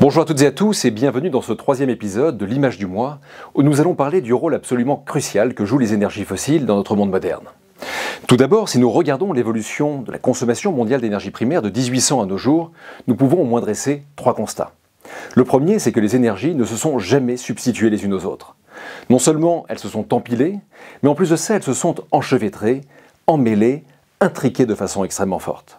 Bonjour à toutes et à tous et bienvenue dans ce troisième épisode de l'image du mois où nous allons parler du rôle absolument crucial que jouent les énergies fossiles dans notre monde moderne. Tout d'abord, si nous regardons l'évolution de la consommation mondiale d'énergie primaire de 1800 à nos jours, nous pouvons au moins dresser trois constats. Le premier, c'est que les énergies ne se sont jamais substituées les unes aux autres. Non seulement elles se sont empilées, mais en plus de ça, elles se sont enchevêtrées, emmêlées, intriquées de façon extrêmement forte.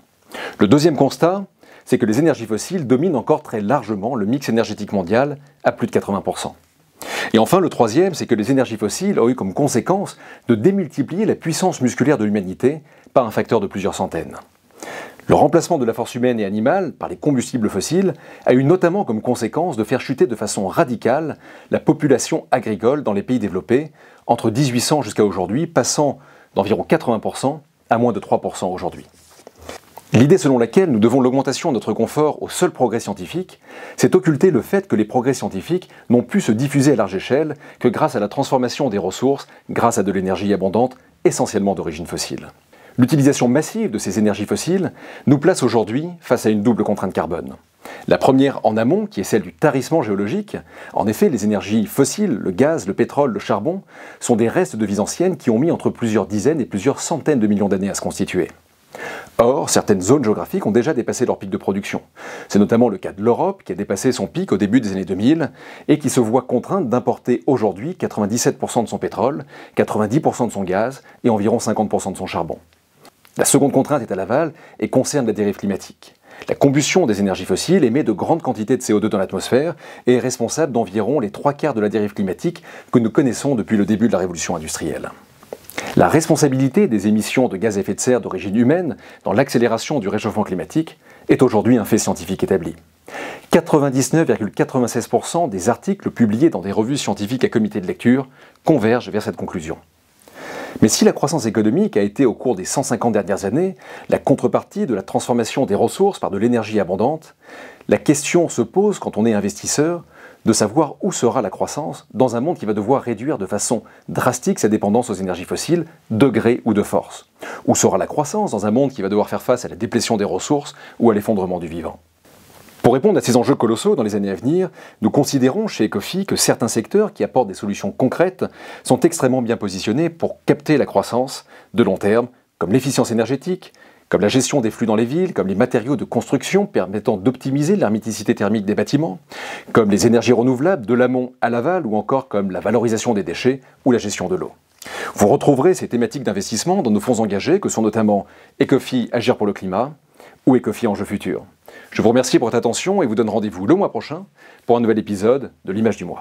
Le deuxième constat, c'est que les énergies fossiles dominent encore très largement le mix énergétique mondial à plus de 80%. Et enfin, le troisième, c'est que les énergies fossiles ont eu comme conséquence de démultiplier la puissance musculaire de l'humanité par un facteur de plusieurs centaines. Le remplacement de la force humaine et animale par les combustibles fossiles a eu notamment comme conséquence de faire chuter de façon radicale la population agricole dans les pays développés entre 1800 jusqu'à aujourd'hui, passant d'environ 80% à moins de 3% aujourd'hui. L'idée selon laquelle nous devons l'augmentation de notre confort au seul progrès scientifique, c'est occulter le fait que les progrès scientifiques n'ont pu se diffuser à large échelle que grâce à la transformation des ressources, grâce à de l'énergie abondante, essentiellement d'origine fossile. L'utilisation massive de ces énergies fossiles nous place aujourd'hui face à une double contrainte carbone. La première en amont, qui est celle du tarissement géologique. En effet, les énergies fossiles, le gaz, le pétrole, le charbon, sont des restes de vies anciennes qui ont mis entre plusieurs dizaines et plusieurs centaines de millions d'années à se constituer. Or, certaines zones géographiques ont déjà dépassé leur pic de production. C'est notamment le cas de l'Europe, qui a dépassé son pic au début des années 2000 et qui se voit contrainte d'importer aujourd'hui 97% de son pétrole, 90% de son gaz et environ 50% de son charbon. La seconde contrainte est à l'aval et concerne la dérive climatique. La combustion des énergies fossiles émet de grandes quantités de CO2 dans l'atmosphère et est responsable d'environ les 3/4 de la dérive climatique que nous connaissons depuis le début de la révolution industrielle. La responsabilité des émissions de gaz à effet de serre d'origine humaine dans l'accélération du réchauffement climatique est aujourd'hui un fait scientifique établi. 99,96% des articles publiés dans des revues scientifiques à comité de lecture convergent vers cette conclusion. Mais si la croissance économique a été au cours des 150 dernières années la contrepartie de la transformation des ressources par de l'énergie abondante, la question se pose quand on est investisseur de savoir où sera la croissance dans un monde qui va devoir réduire de façon drastique sa dépendance aux énergies fossiles, de gré ou de force. Où sera la croissance dans un monde qui va devoir faire face à la déplétion des ressources ou à l'effondrement du vivant. Pour répondre à ces enjeux colossaux dans les années à venir, nous considérons chez Ecofi que certains secteurs qui apportent des solutions concrètes sont extrêmement bien positionnés pour capter la croissance de long terme, comme l'efficience énergétique, comme la gestion des flux dans les villes, comme les matériaux de construction permettant d'optimiser l'herméticité thermique des bâtiments, comme les énergies renouvelables de l'amont à l'aval ou encore comme la valorisation des déchets ou la gestion de l'eau. Vous retrouverez ces thématiques d'investissement dans nos fonds engagés que sont notamment Ecofi Agir pour le climat ou Ecofi Enjeux futurs. Je vous remercie pour votre attention et vous donne rendez-vous le mois prochain pour un nouvel épisode de l'image du mois.